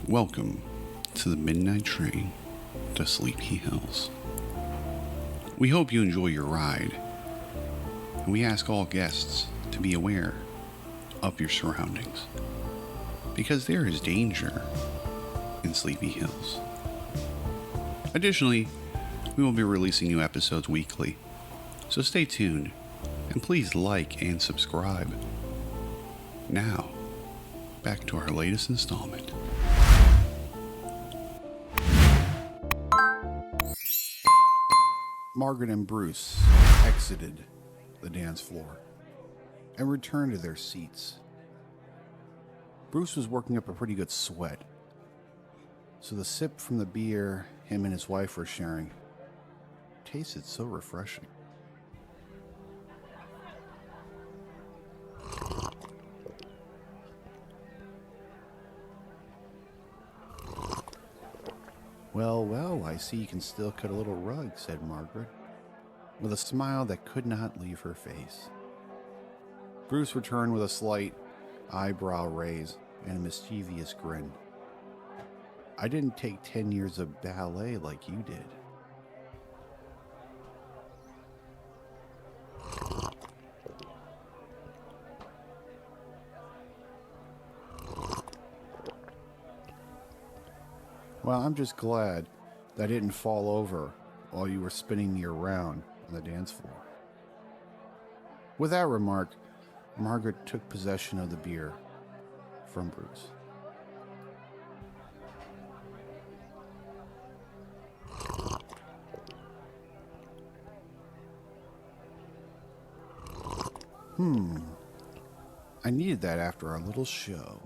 Welcome to the midnight train to Sleepy Hills. We hope you enjoy your ride, and we ask all guests to be aware of your surroundings, because there is danger in Sleepy Hills. Additionally, we will be releasing new episodes weekly, so stay tuned, and please like and subscribe. Now, back to our latest installment. Margaret and Bruce exited the dance floor and returned to their seats. Bruce was working up a pretty good sweat, so the sip from the beer him and his wife were sharing tasted so refreshing. Well, I see you can still cut a little rug, said Margaret, with a smile that could not leave her face. Bruce returned with a slight eyebrow raise and a mischievous grin. I didn't take 10 years of ballet like you did. Well, I'm just glad that I didn't fall over while you were spinning me around on the dance floor. With that remark, Margaret took possession of the beer from Bruce. I needed that after our little show.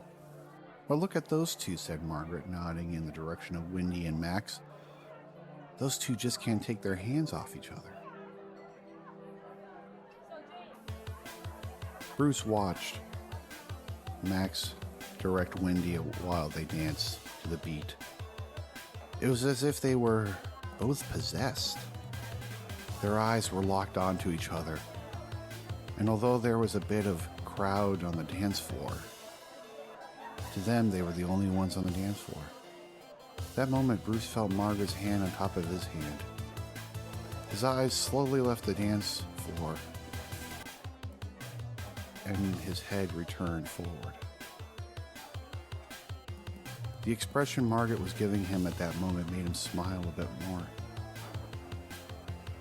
Well, look at those two, said Margaret, nodding in the direction of Wendy and Max. Those two just can't take their hands off each other. Bruce watched Max direct Wendy while they danced to the beat. It was as if they were both possessed. Their eyes were locked onto each other, and although there was a bit of crowd on the dance floor, to them, they were the only ones on the dance floor. That moment, Bruce felt Margaret's hand on top of his hand. His eyes slowly left the dance floor, and his head returned forward. The expression Margaret was giving him at that moment made him smile a bit more.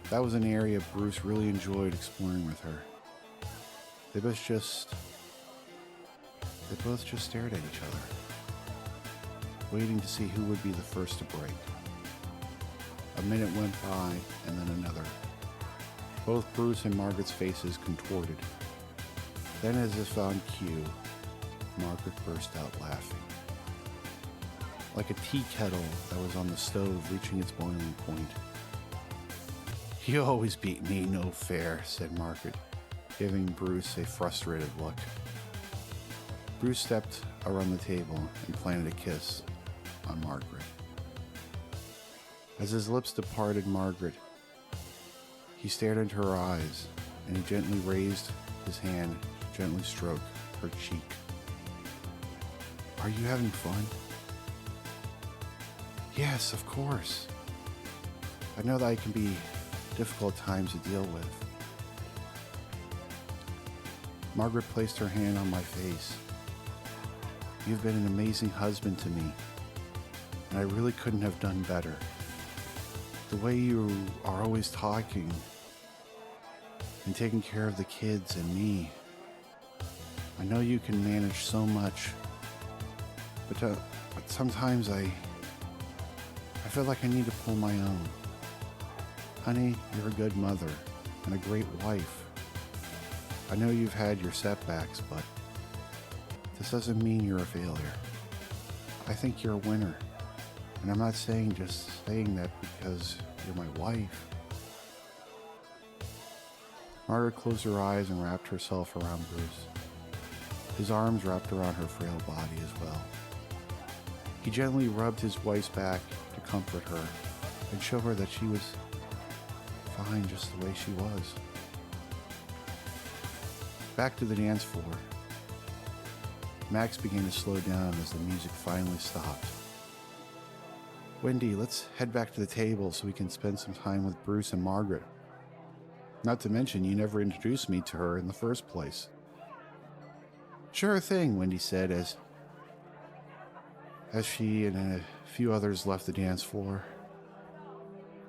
That was an area Bruce really enjoyed exploring with her. They both just stared at each other, waiting to see who would be the first to break. A minute went by, and then another. Both Bruce and Margaret's faces contorted. Then, as if on cue, Margaret burst out laughing. Like a tea kettle that was on the stove reaching its boiling point. "You always beat me, no fair," said Margaret, giving Bruce a frustrated look. Bruce stepped around the table and planted a kiss on Margaret. As his lips departed Margaret, he stared into her eyes, and he gently raised his hand to gently stroke her cheek. "Are you having fun?" "Yes, of course. I know that it can be difficult times to deal with." Margaret placed her hand on my face. "You've been an amazing husband to me, and I really couldn't have done better. The way you are always talking and taking care of the kids and me. I know you can manage so much, but sometimes I feel like I need to pull my own. Honey, you're a good mother and a great wife. I know you've had your setbacks, but this doesn't mean you're a failure. I think you're a winner. And I'm not saying that because you're my wife." Margaret closed her eyes and wrapped herself around Bruce. His arms wrapped around her frail body as well. He gently rubbed his wife's back to comfort her and show her that she was fine just the way she was. Back to the dance floor. Max began to slow down as the music finally stopped. Wendy, let's head back to the table so we can spend some time with Bruce and Margaret. Not to mention, you never introduced me to her in the first place. Sure thing, Wendy said as she and a few others left the dance floor.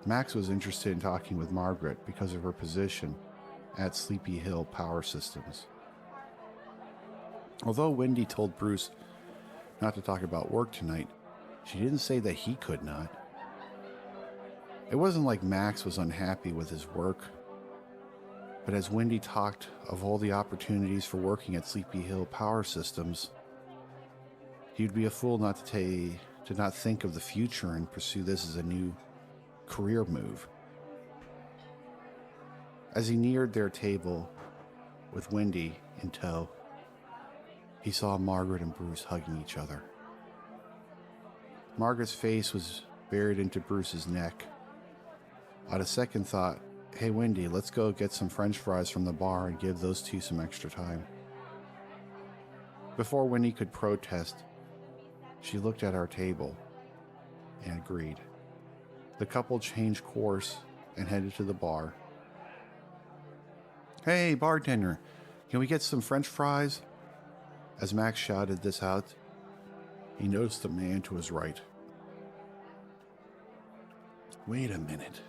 Max was interested in talking with Margaret because of her position at Sleepy Hill Power Systems. Although Wendy told Bruce not to talk about work tonight, she didn't say that he could not. It wasn't like Max was unhappy with his work, but as Wendy talked of all the opportunities for working at Sleepy Hill Power Systems, he'd be a fool not to not think of the future and pursue this as a new career move. As he neared their table with Wendy in tow, he saw Margaret and Bruce hugging each other. Margaret's face was buried into Bruce's neck. On a second thought, hey Wendy, let's go get some French fries from the bar and give those two some extra time. Before Wendy could protest, she looked at our table and agreed. The couple changed course and headed to the bar. Hey bartender, can we get some French fries? As Max shouted this out, he noticed the man to his right. Wait a minute.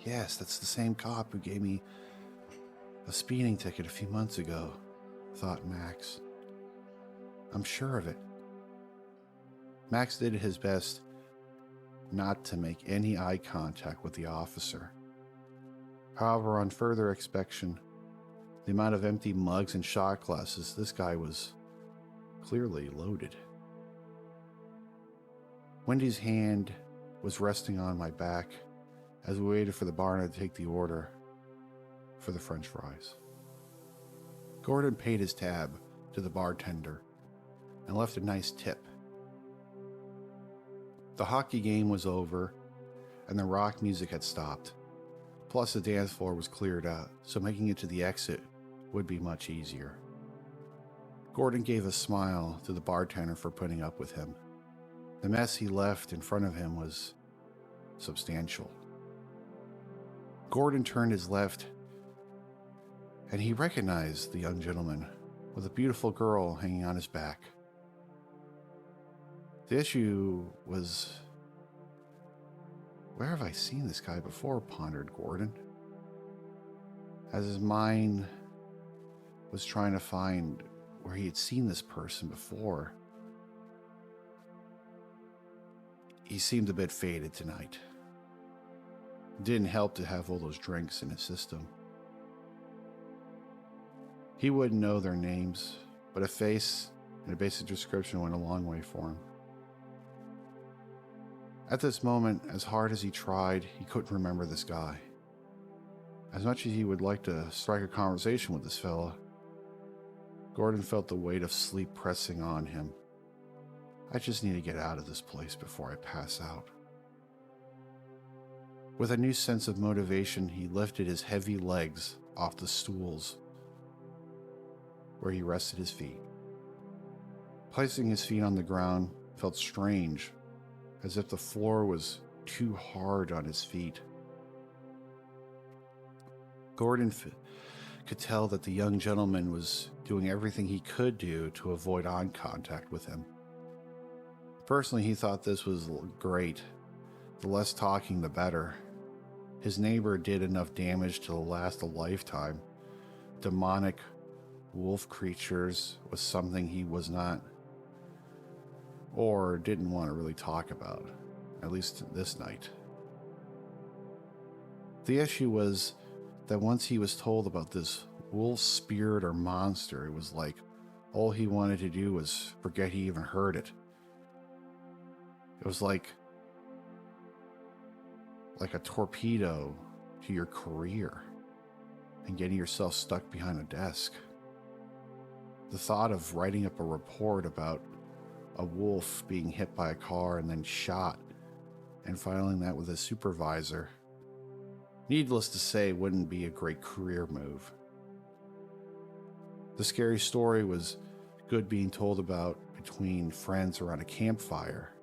Yes, that's the same cop who gave me a speeding ticket a few months ago, thought Max. I'm sure of it. Max did his best not to make any eye contact with the officer. However, on further inspection, the amount of empty mugs and shot glasses, this guy was clearly loaded. Wendy's hand was resting on my back as we waited for the barman to take the order for the French fries. Gordon paid his tab to the bartender and left a nice tip. The hockey game was over and the rock music had stopped. Plus the dance floor was cleared out, so making it to the exit would be much easier. Gordon gave a smile to the bartender for putting up with him. The mess he left in front of him was substantial. Gordon turned his left and he recognized the young gentleman with a beautiful girl hanging on his back. The issue was, where have I seen this guy before, pondered Gordon, as his mind was trying to find where he had seen this person before. He seemed a bit faded tonight. It didn't help to have all those drinks in his system. He wouldn't know their names, but a face and a basic description went a long way for him. At this moment, as hard as he tried, he couldn't remember this guy. As much as he would like to strike a conversation with this fella, Gordon felt the weight of sleep pressing on him. I just need to get out of this place before I pass out. With a new sense of motivation, he lifted his heavy legs off the stools where he rested his feet. Placing his feet on the ground felt strange, as if the floor was too hard on his feet. Gordon could tell that the young gentleman was doing everything he could do to avoid eye contact with him. Personally, he thought this was great. The less talking, the better. His neighbor did enough damage to last a lifetime. Demonic wolf creatures was something he was not, or didn't want to really talk about, at least this night. The issue was that once he was told about this wolf spirit or monster, it was like all he wanted to do was forget he even heard it. It was like a torpedo to your career and getting yourself stuck behind a desk. The thought of writing up a report about a wolf being hit by a car and then shot and filing that with a supervisor, needless to say, wouldn't be a great career move. The scary story was good being told about between friends around a campfire.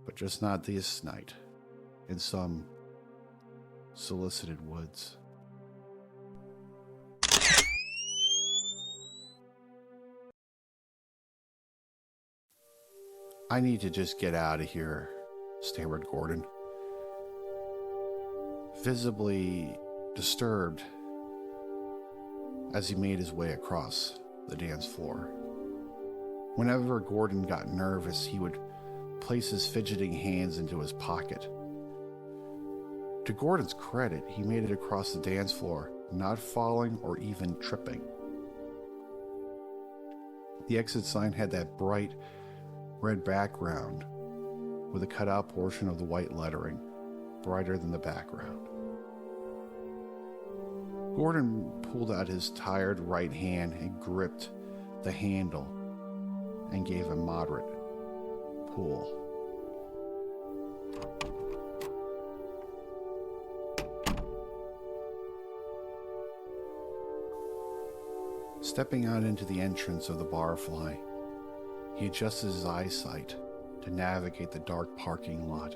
but just not this night, in some solicited woods. I need to just get out of here, stammered Gordon, visibly disturbed as he made his way across the dance floor. Whenever Gordon got nervous, he would place his fidgeting hands into his pocket. To Gordon's credit, he made it across the dance floor, not falling or even tripping. The exit sign had that bright red background with a cutout portion of the white lettering, brighter than the background. Gordon pulled out his tired right hand and gripped the handle and gave a moderate pull. Stepping out into the entrance of the barfly, he adjusted his eyesight to navigate the dark parking lot.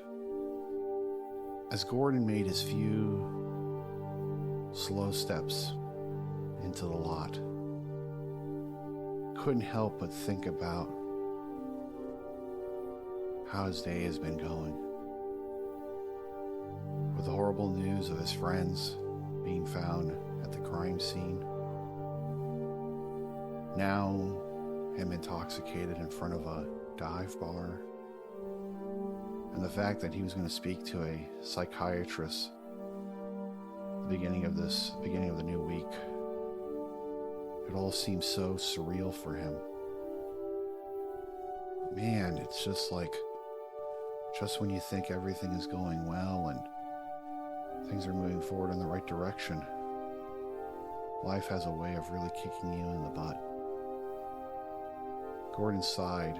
As Gordon made his few slow steps into the lot, couldn't help but think about how his day has been going. With the horrible news of his friends being found at the crime scene, now him intoxicated in front of a dive bar, and the fact that he was going to speak to a psychiatrist at the beginning of the new week. It all seems so surreal for him. Man, it's just like, just when you think everything is going well and things are moving forward in the right direction, life has a way of really kicking you in the butt. Gordon sighed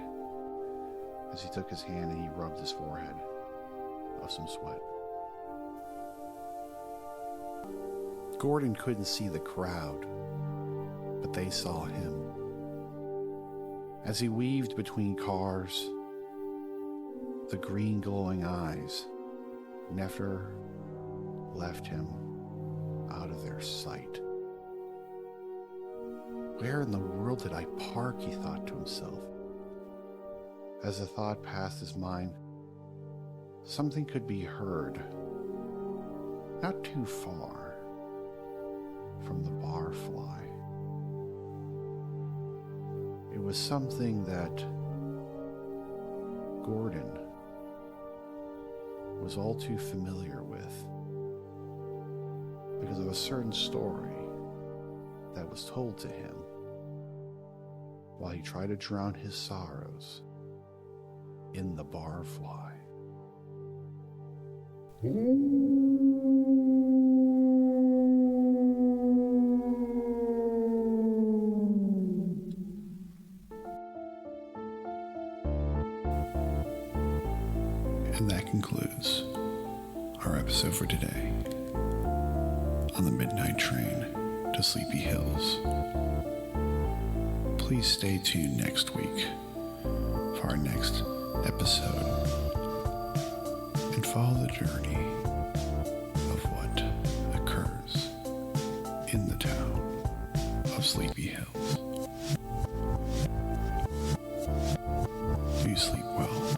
as he took his hand and he rubbed his forehead of some sweat. Gordon couldn't see the crowd, but they saw him. As he weaved between cars, the green glowing eyes never left him out of their sight. Where in the world did I park, he thought to himself. As the thought passed his mind, something could be heard, not too far from the barfly. It was something that Gordon was all too familiar with because of a certain story that was told to him while he tried to drown his sorrows in the barfly. And that concludes our episode for today on the Midnight Train to Sleepy Hills. Please stay tuned next week for our next episode and follow the journey of what occurs in the town of Sleepy Hills. Do sleep well.